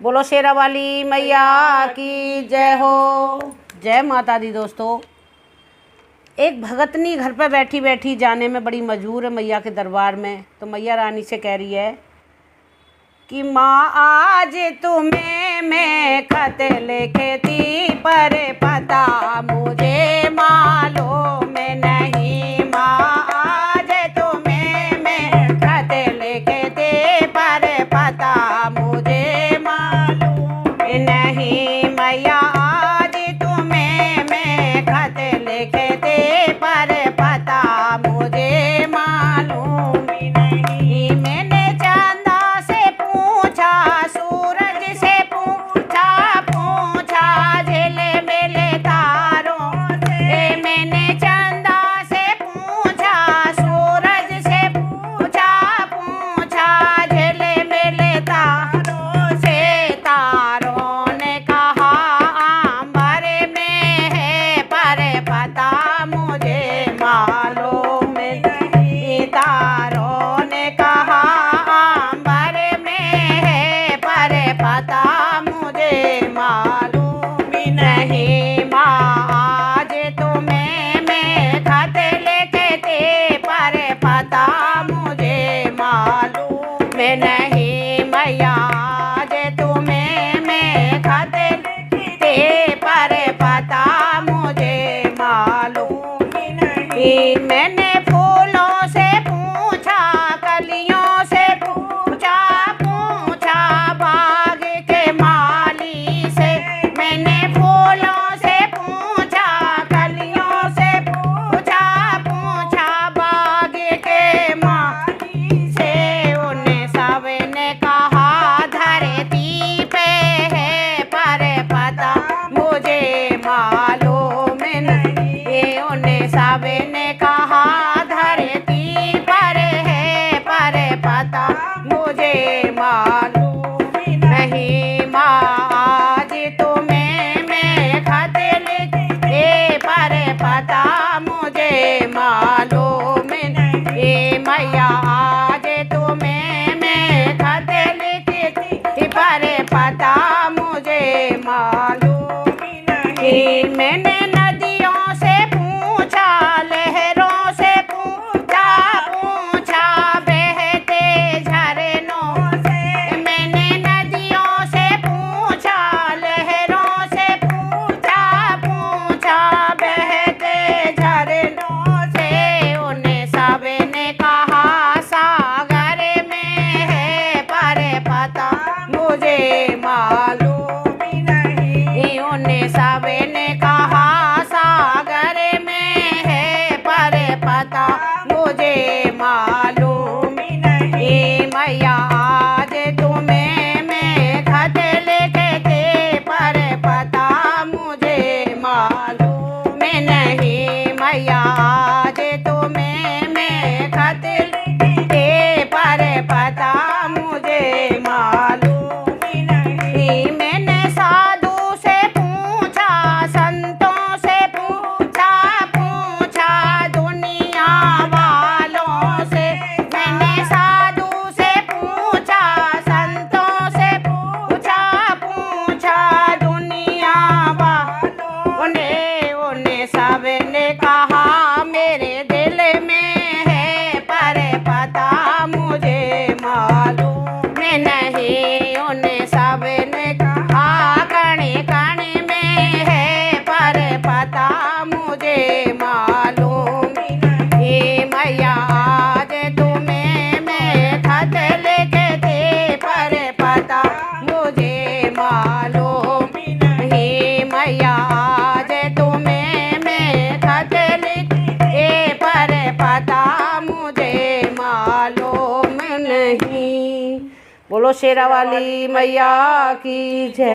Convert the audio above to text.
बोलो शेरा वाली मैया की जय हो। जय माता दी। दोस्तों, एक भगतनी घर पर बैठी बैठी जाने में बड़ी मजबूर है मैया के दरबार में। तो मैया रानी से कह रही है कि माँ आज तुम्हें मैं खत लिखे थी, पर पता मुझे मालूम नहीं। माँ आज तुम्हें मैं खत लिखे थी, पर पता मुझे मालूम नहीं। मैया आज तुम्हें मैं खत लिखे थे, पर पता मुझे मालूम नहीं। मैंने चंदा से पूछा, सूरज से पूछा, पूछा झिले मिले तारों से। मैंने चंदा से पूछा, सूरज से पूछा, पूछा झिले मिले तारों से। तारों ने कहा अंबर में है, पर पता मुझे मालूम नहीं। तारों ने कहा अंबर में है, पर पता मुझे मालूम नहीं। माँ आज तुम्हें मैं खत लिखे थे, पर पता मुझे मालूम नहीं। मैया आज तुम्हें मैं खत लिखे थे, पर पता मुझे मालूम नहीं। मैंने फूलों से पूछा, कलियों से पूछा, पूछा बाग के माली से। मैंने फूलों से पूछा, कलियों से पूछा, पूछा बाग के माली से। उन्हें सबने कहा धरती पे है, पर पता मुझे मालूम नहीं। उन्हें सबने कहा धरती पर है, पर पता मुझे मालूम नहीं। माँ आज तुम्हें मैं खत लिखे, पर पता मुझे मालूम नहीं। मैया आज तुम्हें मैं खत लिखे, पर पता मुझे मालूम नहीं। मैंने नदियों से पूछा, लहरों से पूछा, पूछा बहते झरनों से। मैंने नदियों से पूछा, लहरों से पूछा, पूछा बहते झरनों से। उन्हें सबने कहा सागर में है, पर पता मुझे मालूम नहीं। उन्हें सबने कहा सागर में है, पर पता मुझे मालूम नहीं। मैया आज तुम्हें मैं खत लिखे थे, पर पता मुझे मालूम नहीं। मैया आज तुम्हें मैं खत लिखे थे, पर पता मुझे मालूम नहीं। मैंने साधु से पूछा, संतों से पूछा, पूछा दुनिया वालों से। मैंने साधु से पूछा, संतों से पूछा, पूछा दुनिया वालों ने। उन्हें सबने कहा मेरे दिल में है, पर पता मुझे मालूम नहीं। उन्हें सबने कहा कण कण में है, पर पता मुझे मालूम नहीं। मैया आज तुम्हें मैं खत लिखे थे, पर पता मुझे मालूम नहीं। मैया आज तुम्हें मैं खत लिखे, पर पता मुझे मालूम नहीं। बोलो शेरा वाली मैया की जय।